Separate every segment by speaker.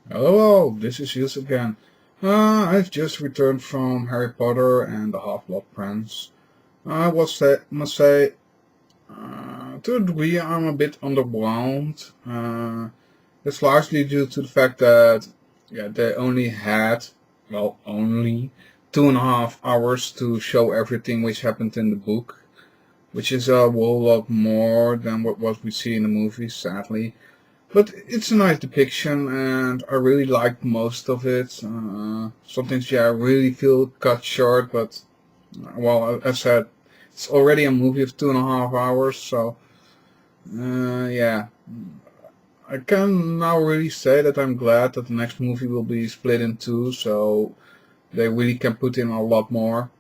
Speaker 1: Hello, this is Eucep again. I've just returned from Harry Potter and the Half-Blood Prince. Must say, to a degree, I'm a bit underwhelmed. It's largely due to the fact that, they only had, only 2.5 hours to show everything which happened in the book, which is a whole lot more than what we see in the movies, sadly. But it's a nice depiction, and I really liked most of it. Some things, I really feel cut short, but well, as I said, it's already a movie of 2.5 hours, so yeah. I can now really say that I'm glad that the next movie will be split in two, so they really can put in a lot more.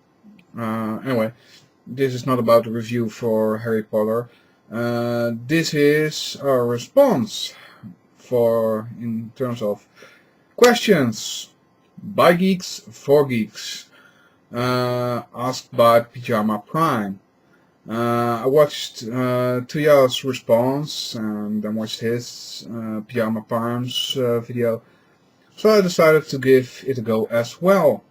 Speaker 1: Anyway, this is not about the review for Harry Potter. This is a response for in terms of questions by geeks for geeks, asked by PyjamaPrime. I watched Tuya's response and then watched his PyjamaPrime's video, so I decided to give it a go as well.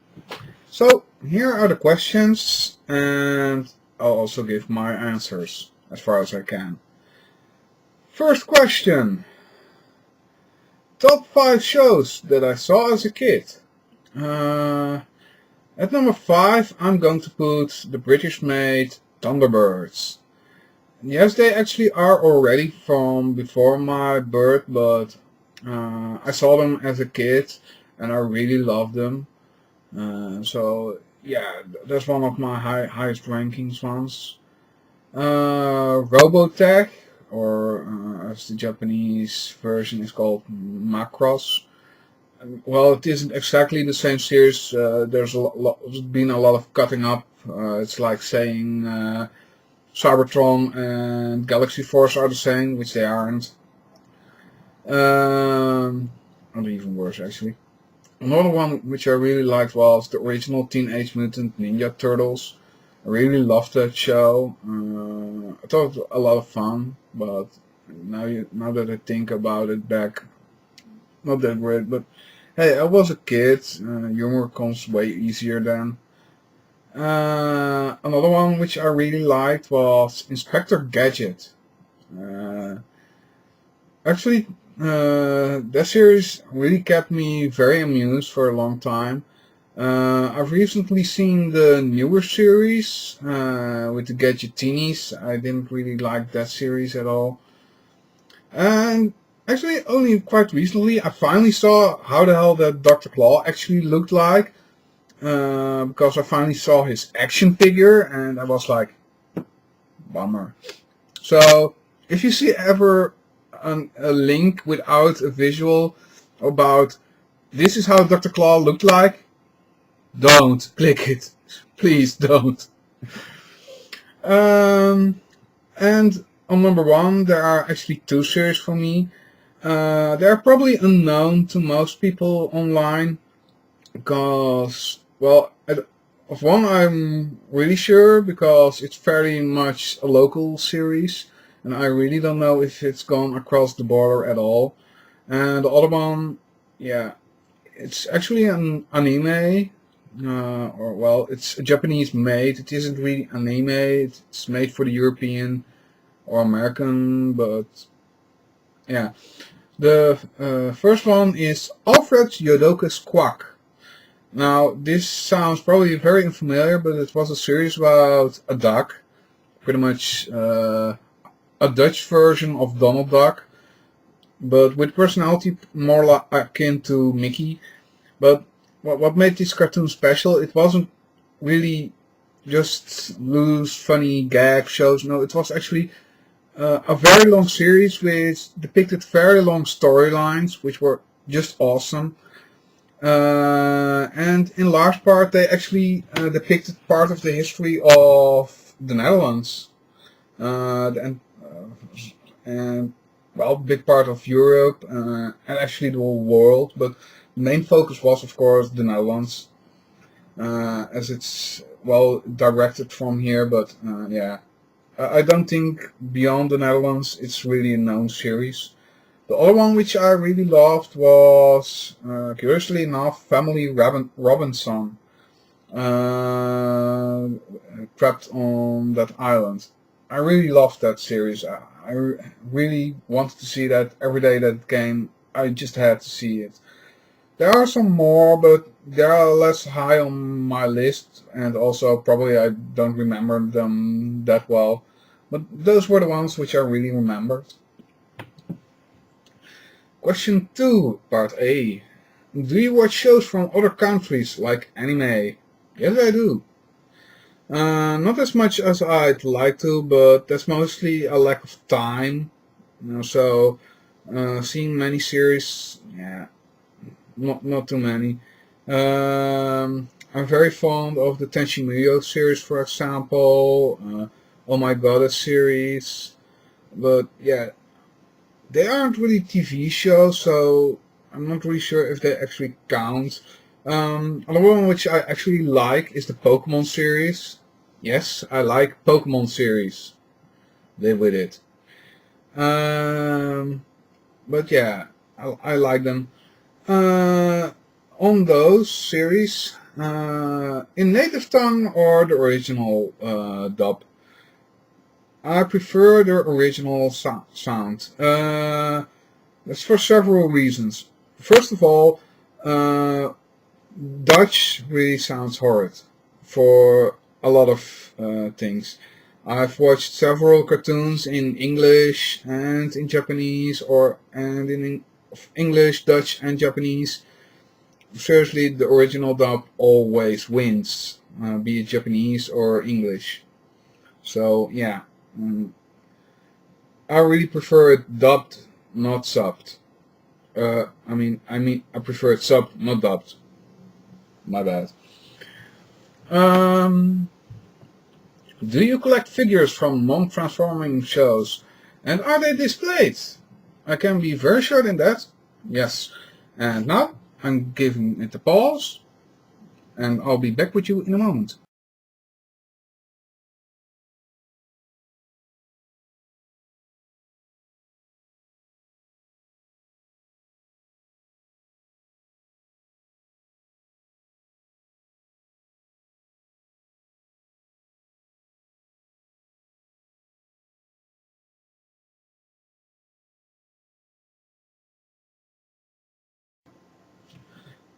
Speaker 1: So here are the questions, and I'll also give my answers as far as I can. First question. Top 5 shows that I saw as a kid. At number 5, I'm going to put the British-made Thunderbirds. Yes, they actually are already from before my birth, but I saw them as a kid and I really loved them. So yeah, that's one of my highest rankings ones. Robotech, or as the Japanese version is called, Macross. Well, it isn't exactly the same series. There's been a lot of cutting up. It's like saying Cybertron and Galaxy Force are the same, which they aren't. Not even worse, actually. Another one which I really liked was the original Teenage Mutant Ninja Turtles. I really loved that show. I thought it was a lot of fun, but now that I think about it back, not that great. But hey, I was a kid. Humor comes way easier then. Another one which I really liked was Inspector Gadget. Uh, Actually, that series really kept me very amused for a long time. I've recently seen the newer series with the Gadgetinis. I didn't really like that series at all. And actually, only quite recently, I finally saw how the hell that Dr. Claw actually looked like. Because I finally saw his action figure, and I was like, bummer. So, if you see ever a link without a visual about this is how Dr. Claw looked like, don't click it. Please don't. And on number 1, there are actually 2 series for me. They are probably unknown to most people online because, well, of one I'm really sure because it's very much a local series, and I really don't know if it's gone across the border at all. And the other one, yeah, it's actually an anime, or well, it's a Japanese made. It isn't really anime. It's made for the European or American, but yeah. The first one is Alfred Jodokus Quack. Now, this sounds probably very unfamiliar, but it was a series about a duck, pretty much a Dutch version of Donald Duck, but with personality more akin to Mickey. But what made this cartoon special, it wasn't really just loose, funny gag shows. No, it was actually a very long series which depicted very long storylines, which were just awesome. And in large part, they actually depicted part of the history of the Netherlands, and well, big part of Europe, and actually the whole world. But the main focus was, of course, the Netherlands, as it's well directed from here. But yeah, I don't think beyond the Netherlands it's really a known series. The other one which I really loved was, curiously enough, Family Robinson, uh, trapped on that island. I really loved that series. I really wanted to see that every day that it came. I just had to see it. There are some more, but they are less high on my list, and also probably I don't remember them that well. But those were the ones which I really remembered. Question 2, Part A. Do you watch shows from other countries, like anime? Yes, I do. Not as much as I'd like to, but that's mostly a lack of time. So, seeing many series, yeah, not too many. I'm very fond of the Tenchi Muyo series, for example. Oh My Goddess series. But yeah, they aren't really TV shows, so I'm not really sure if they actually count. Another one which I actually like is the Pokemon series. Yes, I like Pokemon series. Live with it. But yeah, I like them. Uh, on those series, in native tongue or the original dub, I prefer the original sound. That's for several reasons. First of all, uh, Dutch really sounds horrid for a lot of things. I've watched several cartoons in English and in Japanese, or and in English, Dutch, and Japanese. Seriously, the original dub always wins, be it Japanese or English. So yeah, mm, I really prefer it dubbed, not subbed. I prefer it subbed, not dubbed. My bad. Um, do you collect figures from non-transforming shows? And are they displayed? I can be very short in that. Yes. And now I'm giving it a pause, and I'll be back with you in a moment.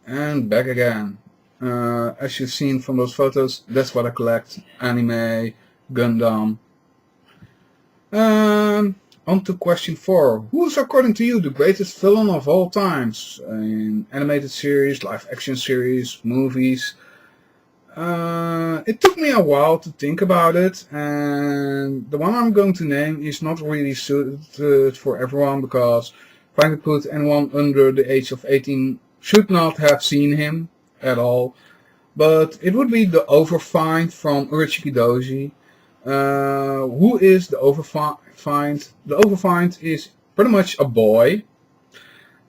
Speaker 1: And back again. As you've seen from those photos, that's what I collect. Anime, Gundam. Um, on to question 4. Who is according to you the greatest villain of all times? In animated series, live action series, movies? It took me a while to think about it, and the one I'm going to name is not really suited for everyone because, frankly put, anyone under the age of 18 should not have seen him at all. But it would be the Overfind from Urachiki Doji. Who is the Overfind? The Overfind is pretty much a boy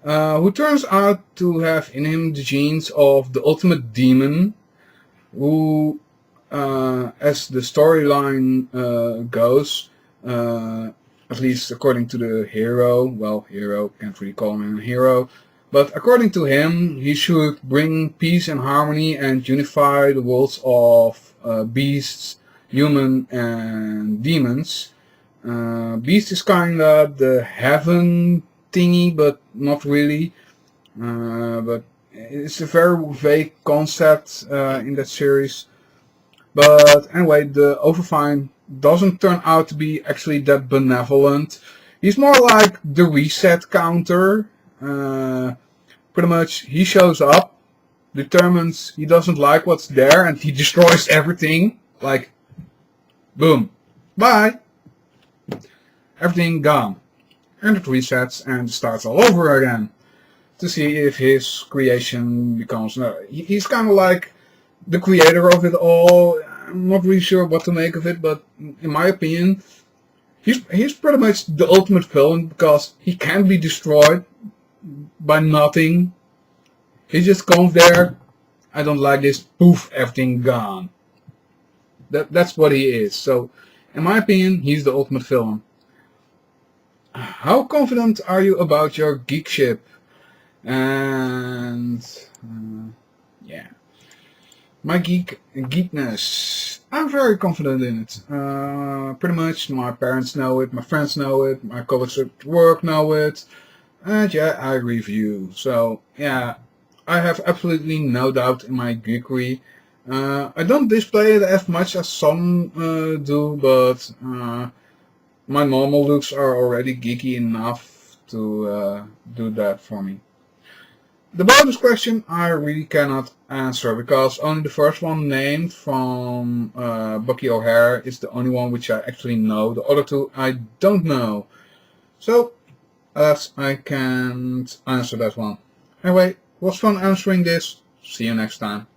Speaker 1: who turns out to have in him the genes of the ultimate demon who, as the storyline goes, at least according to the hero, well, hero, can't really call him a hero, but according to him, he should bring peace and harmony and unify the worlds of beasts, human, and demons. Beast is kinda the heaven thingy, but not really. But it's a very vague concept in that series. But anyway, the Overfine doesn't turn out to be actually that benevolent. He's more like the reset counter. Pretty much, he shows up, determines he doesn't like what's there, and he destroys everything. Like, boom, bye, everything gone. And it resets and starts all over again to see if his creation becomes. No, he's kind of like the creator of it all. I'm not really sure what to make of it, but in my opinion, he's pretty much the ultimate villain because he can't be destroyed by nothing. He just comes there. I don't like this. Poof, everything gone. That's what he is. So, in my opinion, he's the ultimate villain. How confident are you about your Geek ship? And yeah, my geekness. I'm very confident in it. Pretty much, my parents know it, my friends know it, my colleagues at work know it, and yeah, I review. So yeah, I have absolutely no doubt in my geekery. I don't display it as much as some do, but my normal looks are already geeky enough to do that for me. The bonus question I really cannot answer because only the first one named from Bucky O'Hare is the only one which I actually know. The other two I don't know. So I can't answer that one. Anyway, was fun answering this. See you next time.